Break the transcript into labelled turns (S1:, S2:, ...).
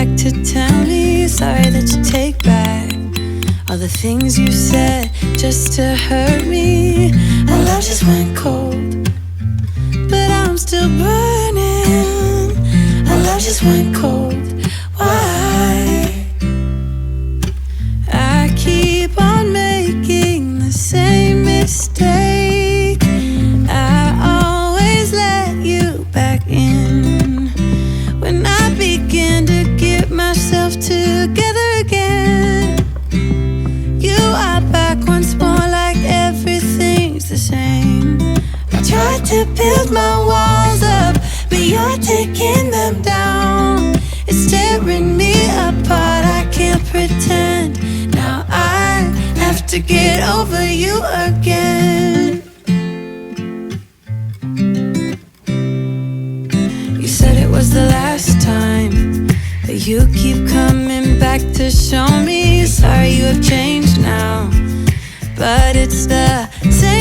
S1: back to tell me sorry that you take back all the things you said just to hurt me. Our love just went cold, but I'm still burning. Our love just went cold. Why? I keep on making the same mistake. I always let you back in when I begin to get myself together again. You are back once more like everything's the same. I tried to build my walls up, but you're taking them down. It's tearing me apart, I can't pretend. Now I have to get over you again. You said it was the last time, but you keep coming back to show me. Sorry you have changed now, but it's the same